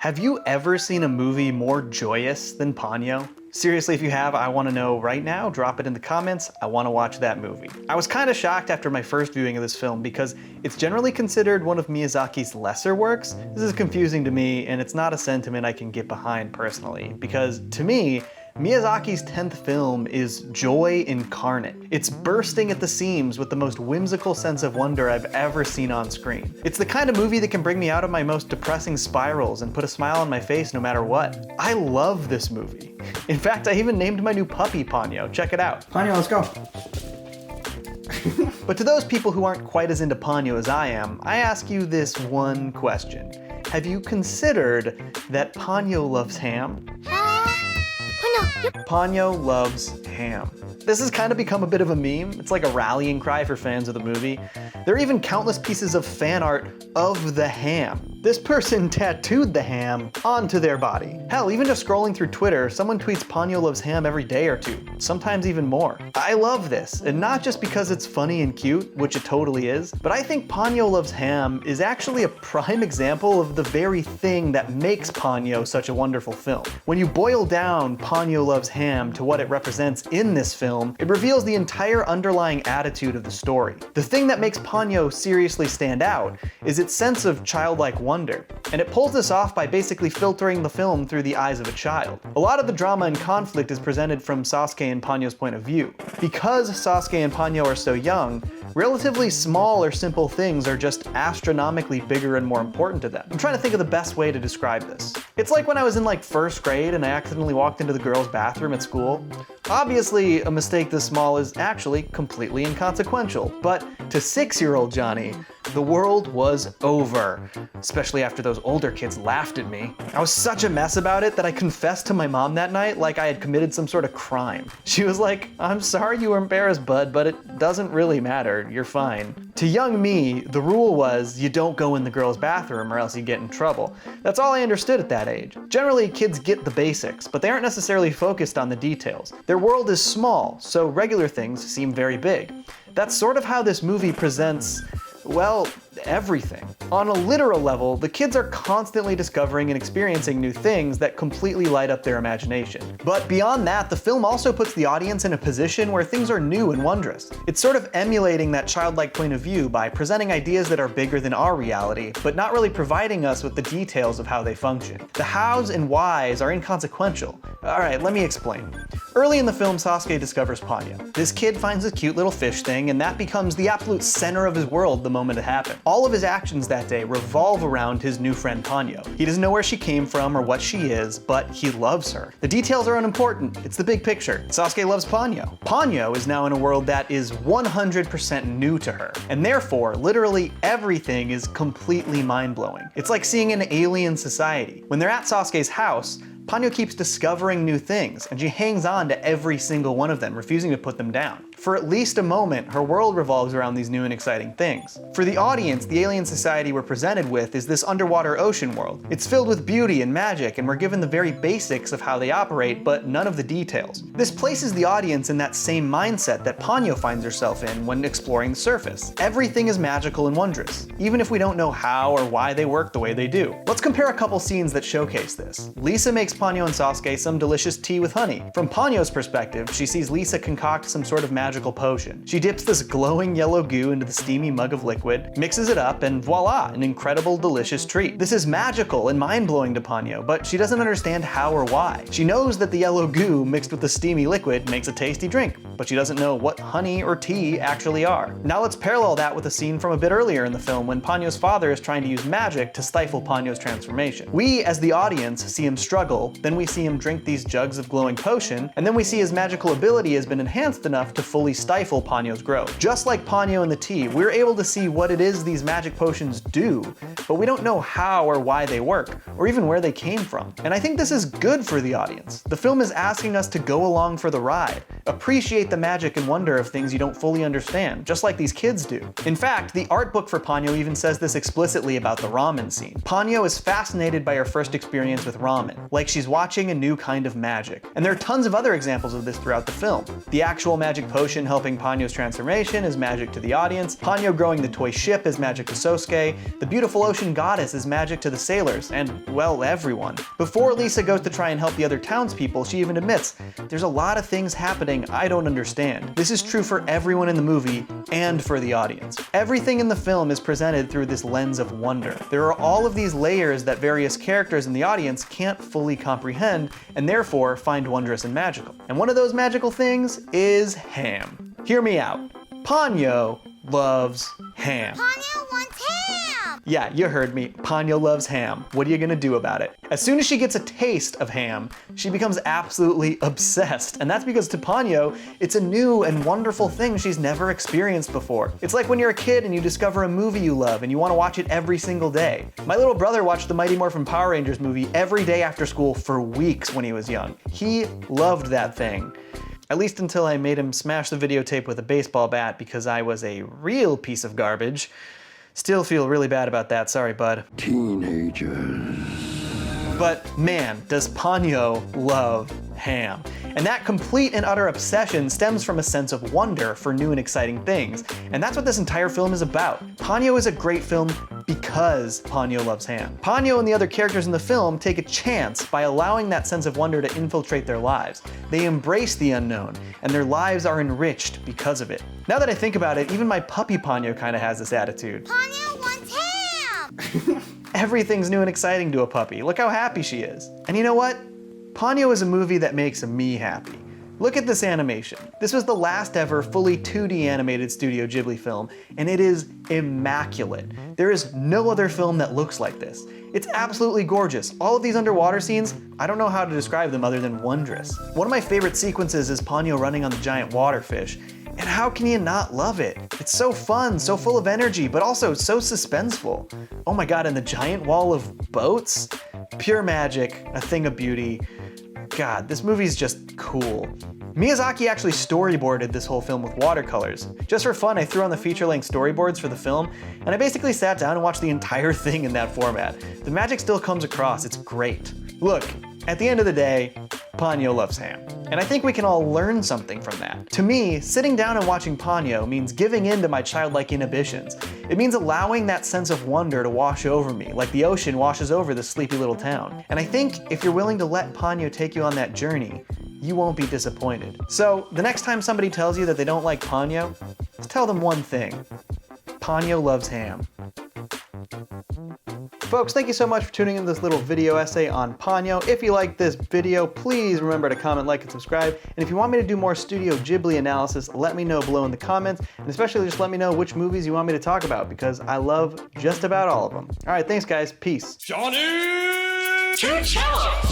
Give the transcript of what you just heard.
Have you ever seen a movie more joyous than Ponyo? Seriously, if you have, I want to know right now. Drop it in the comments. I want to watch that movie. I was kind of shocked after my first viewing of this film because it's generally considered one of Miyazaki's lesser works. This is confusing to me, and it's not a sentiment I can get behind personally, because to me, Miyazaki's 10th film is joy incarnate. It's bursting at the seams with the most whimsical sense of wonder I've ever seen on screen. It's the kind of movie that can bring me out of my most depressing spirals and put a smile on my face no matter what. I love this movie. In fact, I even named my new puppy Ponyo. Check it out. Ponyo, let's go. But to those people who aren't quite as into Ponyo as I am, I ask you this one question. Have you considered that Ponyo loves ham? Ponyo loves ham. This has kind of become a bit of a meme. It's like a rallying cry for fans of the movie. There are even countless pieces of fan art of the ham. This person tattooed the ham onto their body. Hell, even just scrolling through Twitter, someone tweets Ponyo loves ham every day or two, sometimes even more. I love this, and not just because it's funny and cute, which it totally is, but I think Ponyo Loves Ham is actually a prime example of the very thing that makes Ponyo such a wonderful film. When you boil down Ponyo Loves Ham to what it represents in this film, it reveals the entire underlying attitude of the story. The thing that makes Ponyo seriously stand out is its sense of childlike wonder, and it pulls this off by basically filtering the film through the eyes of a child. A lot of the drama and conflict is presented from Sasuke and Ponyo's point of view. Because Sasuke and Ponyo are so young, relatively small or simple things are just astronomically bigger and more important to them. I'm trying to think of the best way to describe this. It's like when I was in like first grade and I accidentally walked into the girls' bathroom at school. Obviously, a mistake this small is actually completely inconsequential, but to 6-year-old Johnny, the world was over, especially after those older kids laughed at me. I was such a mess about it that I confessed to my mom that night like I had committed some sort of crime. She was like, "I'm sorry you were embarrassed, bud, but it doesn't really matter, you're fine." To young me, the rule was you don't go in the girls' bathroom or else you get in trouble. That's all I understood at that age. Generally, kids get the basics, but they aren't necessarily focused on the details. Their world is small, so regular things seem very big. That's sort of how this movie presents, well, everything. On a literal level, the kids are constantly discovering and experiencing new things that completely light up their imagination. But beyond that, the film also puts the audience in a position where things are new and wondrous. It's sort of emulating that childlike point of view by presenting ideas that are bigger than our reality, but not really providing us with the details of how they function. The hows and whys are inconsequential. Alright, let me explain. Early in the film, Sasuke discovers Ponyo. This kid finds a cute little fish thing, and that becomes the absolute center of his world the moment it happens. All of his actions that day revolve around his new friend Ponyo. He doesn't know where she came from or what she is, but he loves her. The details are unimportant, it's the big picture. Sasuke loves Ponyo. Ponyo is now in a world that is 100% new to her, and therefore, literally everything is completely mind-blowing. It's like seeing an alien society. When they're at Sasuke's house, Ponyo keeps discovering new things, and she hangs on to every single one of them, refusing to put them down. For at least a moment, her world revolves around these new and exciting things. For the audience, the alien society we're presented with is this underwater ocean world. It's filled with beauty and magic, and we're given the very basics of how they operate, but none of the details. This places the audience in that same mindset that Ponyo finds herself in when exploring the surface. Everything is magical and wondrous, even if we don't know how or why they work the way they do. Let's compare a couple scenes that showcase this. Lisa makes Ponyo and Sasuke some delicious tea with honey. From Ponyo's perspective, she sees Lisa concoct some sort of magical potion. She dips this glowing yellow goo into the steamy mug of liquid, mixes it up, and voila, an incredible, delicious treat. This is magical and mind-blowing to Ponyo, but she doesn't understand how or why. She knows that the yellow goo mixed with the steamy liquid makes a tasty drink, but she doesn't know what honey or tea actually are. Now let's parallel that with a scene from a bit earlier in the film when Ponyo's father is trying to use magic to stifle Ponyo's transformation. We, as the audience, see him struggle, then we see him drink these jugs of glowing potion, and then we see his magical ability has been enhanced enough to fully stifle Ponyo's growth. Just like Ponyo and the tea, we're able to see what it is these magic potions do, but we don't know how or why they work, or even where they came from. And I think this is good for the audience. The film is asking us to go along for the ride, appreciate the magic and wonder of things you don't fully understand, just like these kids do. In fact, the art book for Ponyo even says this explicitly about the ramen scene. Ponyo is fascinated by her first experience with ramen, like she's watching a new kind of magic. And there are tons of other examples of this throughout the film. The actual magic potion ocean helping Ponyo's transformation is magic to the audience. Ponyo growing the toy ship is magic to Sosuke. The beautiful ocean goddess is magic to the sailors, and, well, everyone. Before Lisa goes to try and help the other townspeople, she even admits, there's a lot of things happening I don't understand. This is true for everyone in the movie and for the audience. Everything in the film is presented through this lens of wonder. There are all of these layers that various characters in the audience can't fully comprehend and therefore find wondrous and magical. And one of those magical things is ham. Hear me out. Ponyo loves ham. Ponyo wants ham! Yeah, you heard me. Ponyo loves ham. What are you gonna do about it? As soon as she gets a taste of ham, she becomes absolutely obsessed. And that's because to Ponyo, it's a new and wonderful thing she's never experienced before. It's like when you're a kid and you discover a movie you love and you wanna watch it every single day. My little brother watched the Mighty Morphin Power Rangers movie every day after school for weeks when he was young. He loved that thing. At least until I made him smash the videotape with a baseball bat because I was a real piece of garbage. Still feel really bad about that, sorry bud. Teenagers. But man, does Ponyo love ham. And that complete and utter obsession stems from a sense of wonder for new and exciting things. And that's what this entire film is about. Ponyo is a great film because Ponyo loves ham. Ponyo and the other characters in the film take a chance by allowing that sense of wonder to infiltrate their lives. They embrace the unknown, and their lives are enriched because of it. Now that I think about it, even my puppy Ponyo kind of has this attitude. Ponyo wants ham! Everything's new and exciting to a puppy. Look how happy she is. And you know what? Ponyo is a movie that makes me happy. Look at this animation. This was the last ever fully 2D animated Studio Ghibli film, and it is immaculate. There is no other film that looks like this. It's absolutely gorgeous. All of these underwater scenes, I don't know how to describe them other than wondrous. One of my favorite sequences is Ponyo running on the giant waterfish. And how can you not love it? It's so fun, so full of energy, but also so suspenseful. Oh my god, and the giant wall of boats? Pure magic, a thing of beauty. God, this movie's just cool. Miyazaki actually storyboarded this whole film with watercolors. Just for fun, I threw on the feature-length storyboards for the film, and I basically sat down and watched the entire thing in that format. The magic still comes across, it's great. Look, at the end of the day, Ponyo loves ham. And I think we can all learn something from that. To me, sitting down and watching Ponyo means giving in to my childlike inhibitions. It means allowing that sense of wonder to wash over me, like the ocean washes over this sleepy little town. And I think if you're willing to let Ponyo take you on that journey, you won't be disappointed. So the next time somebody tells you that they don't like Ponyo, just tell them one thing. Ponyo loves ham. Folks, thank you so much for tuning in to this little video essay on Ponyo. If you liked this video, please remember to comment, like, and subscribe. And if you want me to do more Studio Ghibli analysis, let me know below in the comments. And especially just let me know which movies you want me to talk about, because I love just about all of them. All right, thanks guys, peace. Johnny! Two Cellos!